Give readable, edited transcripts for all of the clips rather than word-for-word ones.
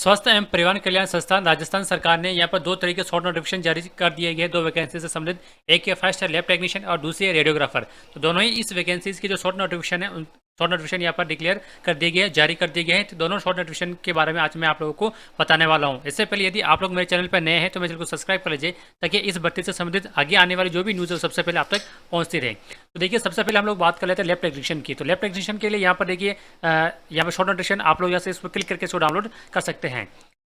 स्वास्थ्य एवं परिवार कल्याण संस्थान राजस्थान सरकार ने यहाँ पर दो तरह के शॉर्ट नोटिफिकेशन जारी कर दिए गए, दो वैकेंसी से संबंधित। एक के फर्स्ट है लैब टेक्नीशियन और दूसरी है रेडियोग्राफर। तो दोनों ही इस वैकेंसीज की जो शॉर्ट नोटिफिकेशन है, शॉर्ट नोटिफिकेशन यहाँ पर डिक्लेयर कर दिए गए, जारी कर दिए गए हैं। तो दोनों शॉर्ट नोटिफिकेशन के बारे में आज मैं आप लोगों को बताने वाला हूँ। इससे पहले यदि आप लोग मेरे चैनल पर नए हैं तो मेरे चैनल को सब्सक्राइब कर लीजिए, ताकि इस भर्ती से संबंधित आगे आने वाली जो भी न्यूज़ है सबसे पहले आप तक पहुँचती रहे। तो देखिए, सबसे पहले हम लोग बात कर लेते हैं लैब टेक्नीशियन की। तो लैब टेक्नीशियन के लिए यहाँ पर देखिए, यहाँ पर शॉर्ट नोटिफिकेशन आप लोग यहाँ से इस पर क्लिक करके इसको डाउनलोड कर सकते हैं।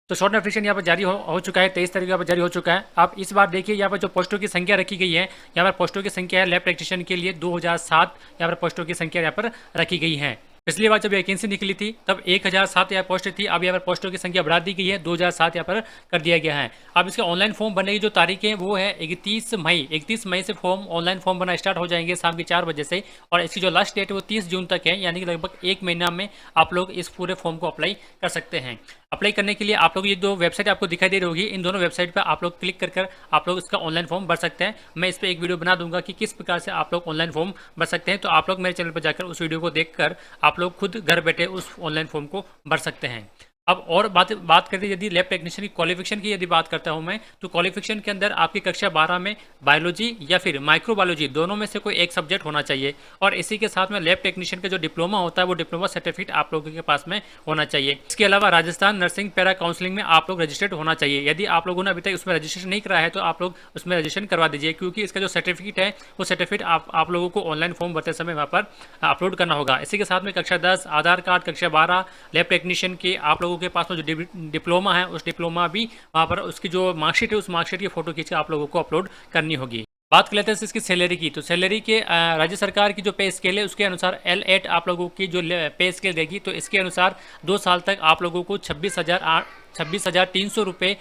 तो शॉर्ट नोटिफिकेशन यहाँ पर जारी हो चुका है, 23 तारीख को यहाँ पर जारी हो चुका है। आप इस बार देखिए, यहाँ पर जो पोस्टों की संख्या रखी गई है, यहाँ पर पोस्टों की संख्या है लैब टेक्नीशियन के लिए 2007 यहाँ पर पोस्टों की संख्या यहाँ पर रखी गई है। पिछली बार जब वैकेंसी निकली थी तब 1007 यहाँ पोस्ट थी, अब यहाँ पर पोस्टों की संख्या बढ़ा दी गई है, 2007 यहाँ पर कर दिया गया है। अब इसके ऑनलाइन फॉर्म भरने की जो तारीख है वो है 31 मई से ऑनलाइन फॉर्म भरना स्टार्ट हो जाएंगे शाम के 4 बजे से, और इसकी जो लास्ट डेट है वो 30 जून तक है, यानी कि लगभग एक महीना में आप लोग इस पूरे फॉर्म को अप्लाई कर सकते हैं। अप्लाई करने के लिए आप लोग ये दो वेबसाइट आपको दिखाई दे रही होगी, इन दोनों वेबसाइट पर आप लोग क्लिक कर आप लोग इसका ऑनलाइन फॉर्म भर सकते हैं। मैं इस पर एक वीडियो बना दूंगा कि किस प्रकार से आप लोग ऑनलाइन फॉर्म भर सकते हैं, तो आप लोग मेरे चैनल पर जाकर उस वीडियो को देखकर आप लोग खुद घर बैठे उस ऑनलाइन फॉर्म को भर सकते हैं। अब और बात करते हैं, यदि लैब टेक्नीशियन की क्वालिफिकेशन की यदि बात करता हूं मैं, तो क्वालिफिकेशन के अंदर आपकी कक्षा 12 में बायोलॉजी या फिर माइक्रोबायोलॉजी दोनों में से कोई एक सब्जेक्ट होना चाहिए, और इसी के साथ में लैब टेक्नीशियन का जो डिप्लोमा होता है वो डिप्लोमा सर्टिफिकेट आप लोगों के पास में होना चाहिए। इसके अलावा राजस्थान नर्सिंग पैरा काउंसलिंग में आप लोग रजिस्टर्ड होना चाहिए। यदि आप लोगों ने अभी तक उसमें रजिस्ट्रेशन नहीं कराया है तो आप लोग उसमें रजिस्ट्रेशन करवा दीजिए, क्योंकि इसका जो सर्टिफिकेट है वो सर्टिफिकेट आप लोगों को ऑनलाइन फॉर्म भरते समय वहाँ पर अपलोड करना होगा। इसी के साथ में कक्षा 10 आधार कार्ड, कक्षा 12 लैब टेक्नीशियन के आप लोगों के पास में जो डिप्लोमा है उस डिप्लोमा भी वहाँ पर उसकी जो मार्कशीट है उस मार्कशीट की फोटो खींच के आप लोगों को अपलोड करनी होगी। बात कर लेते हैं इसकी सैलरी की। तो सैलरी के राज्य सरकार की जो पे स्केल है उसके अनुसार L8 आप लोगों की जो पे स्केल देगी, तो इसके अनुसार 2 साल तक आप लोगों को 26,300 रुपये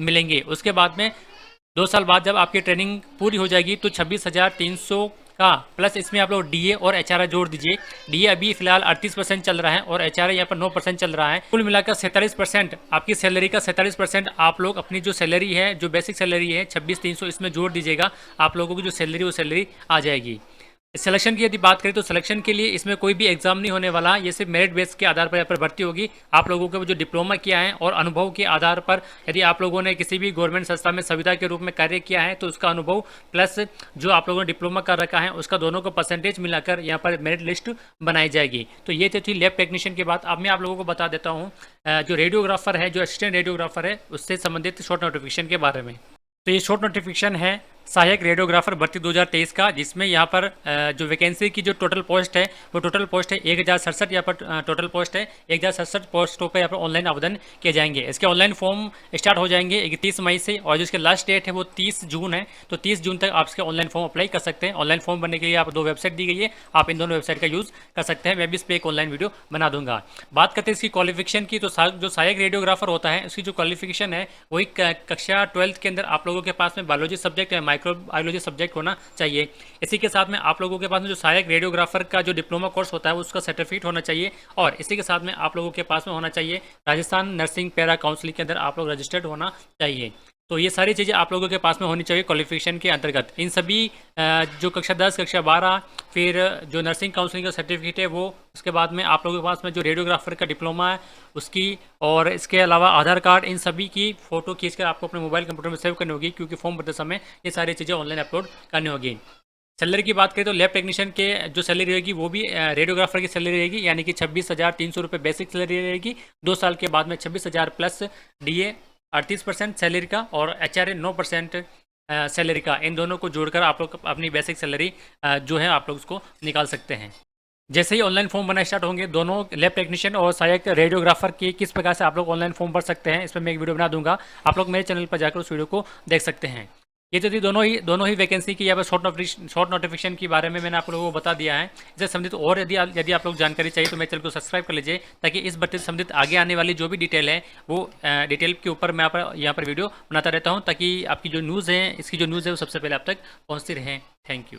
मिलेंगे। उसके बाद में 2 साल बाद जब आपकी ट्रेनिंग पूरी हो जाएगी तो 26,300 का प्लस इसमें आप लोग DA और HRI जोड़ दीजिए। DA अभी फिलहाल 38% चल रहा है और HRI यहाँ पर 9% चल रहा है। कुल मिलाकर 47% आपकी सैलरी का 47% आप लोग अपनी जो सैलरी है, जो बेसिक सैलरी है 26,300, इसमें जोड़ दीजिएगा। आप लोगों की जो सैलरी वो सैलरी आ जाएगी। सिलेक्शन की यदि बात करें तो सिलेक्शन के लिए इसमें कोई भी एग्जाम नहीं होने वाला, ये सिर्फ मेरिट बेस के आधार पर यहाँ पर भर्ती होगी। आप लोगों को जो डिप्लोमा किया है और अनुभव के आधार पर, यदि आप लोगों ने किसी भी गवर्नमेंट संस्था में संविदा के रूप में कार्य किया है तो उसका अनुभव प्लस जो आप लोगों ने डिप्लोमा कर रखा है उसका दोनों को परसेंटेज मिलाकर यहाँ पर मेरिट लिस्ट बनाई जाएगी। तो ये थी लैब टेक्नीशियन की बात। अब मैं आप लोगों को बता देता हूँ जो रेडियोग्राफर है, जो असिस्टेंट रेडियोग्राफर है, उससे संबंधित शॉर्ट नोटिफिकेशन के बारे में। तो ये शॉर्ट नोटिफिकेशन है सहायक रेडियोग्राफर भर्ती 2023 का, जिसमें यहाँ पर जो वैकेंसी की जो टोटल पोस्ट है वो टोटल पोस्ट है 1067। यहाँ पर टोटल पोस्ट है 1067 पोस्टों पर यहाँ पर ऑनलाइन आवेदन किए जाएंगे। इसके ऑनलाइन फॉर्म स्टार्ट हो जाएंगे 31 मई से, और जिसके लास्ट डेट है वो 30 जून है। तो 30 जून तक आप इसके ऑनलाइन फॉर्म अप्लाई कर सकते हैं। ऑनलाइन फॉर्म भरने के लिए आप 2 वेबसाइट दी गई है, आप इन दोनों वेबसाइट का यूज़ कर सकते हैं। मैं भी इस पर एक ऑनलाइन वीडियो बना दूंगा। बात करते हैं इसकी क्वालिफिकेशन की, तो जो सहायक रेडियोग्राफर होता है उसकी जो क्वालिफिकेशन है वही कक्षा 12 के अंदर आप लोगों के पास में बायोलॉजी सब्जेक्ट या माइक्रोबायोलॉजी सब्जेक्ट होना चाहिए। इसी के साथ में आप लोगों के पास में जो सहायक रेडियोग्राफर का जो डिप्लोमा कोर्स होता है उसका सर्टिफिकेट होना चाहिए, और इसी के साथ में आप लोगों के पास में होना चाहिए राजस्थान नर्सिंग पैरा काउंसलिंग के अंदर आप लोग रजिस्टर्ड होना चाहिए। तो ये सारी चीज़ें आप लोगों के पास में होनी चाहिए क्वालिफिकेशन के अंतर्गत। इन सभी जो कक्षा 10, कक्षा 12, फिर जो नर्सिंग काउंसलिंग का सर्टिफिकेट है वो, उसके बाद में आप लोगों के पास में जो रेडियोग्राफर का डिप्लोमा है उसकी, और इसके अलावा आधार कार्ड, इन सभी की फ़ोटो खींचकर आपको अपने मोबाइल कंप्यूटर में सेव करनी होगी, क्योंकि फॉर्म भरते समय ये सारी चीज़ें ऑनलाइन अपलोड करनी होगी। सैलरी की बात करें तो लैब टेक्नीशियन के जो सैलरी रहेगी वो भी रेडियोग्राफर की सैलरी रहेगी, यानी कि 26,300 रुपये बेसिक सैलरी रहेगी। 2 साल के बाद में 26,000 प्लस DA 38% सैलरी का और HRI 9% सैलरी का, इन दोनों को जोड़कर आप लोग अपनी बेसिक सैलरी जो है आप लोग उसको निकाल सकते हैं। जैसे ही ऑनलाइन फॉर्म बनना स्टार्ट होंगे, दोनों लैब टेक्नीशियन और सहायक रेडियोग्राफर की किस प्रकार से आप लोग ऑनलाइन फॉर्म भर सकते हैं, इस पर मैं एक वीडियो बना दूंगा। आप लोग मेरे चैनल पर जाकर उस वीडियो को देख सकते हैं। ये तो थी दोनों ही वैकेंसी की यहाँ पर शॉर्ट नोटिफिकेशन के बारे में मैंने आप लोगों को बता दिया है। इससे संबंधित और यदि आप लोग जानकारी चाहिए तो मेरे चैनल को सब्सक्राइब कर लीजिए, ताकि इस भर्ती से संबंधित आगे आने वाली जो भी डिटेल है वो डिटेल के ऊपर मैं यहाँ पर वीडियो बनाता रहता हूँ, ताकि आपकी जो न्यूज़ है, इसकी जो न्यूज़ है वो सबसे पहले आप तक पहुँचती रहे। Thank you.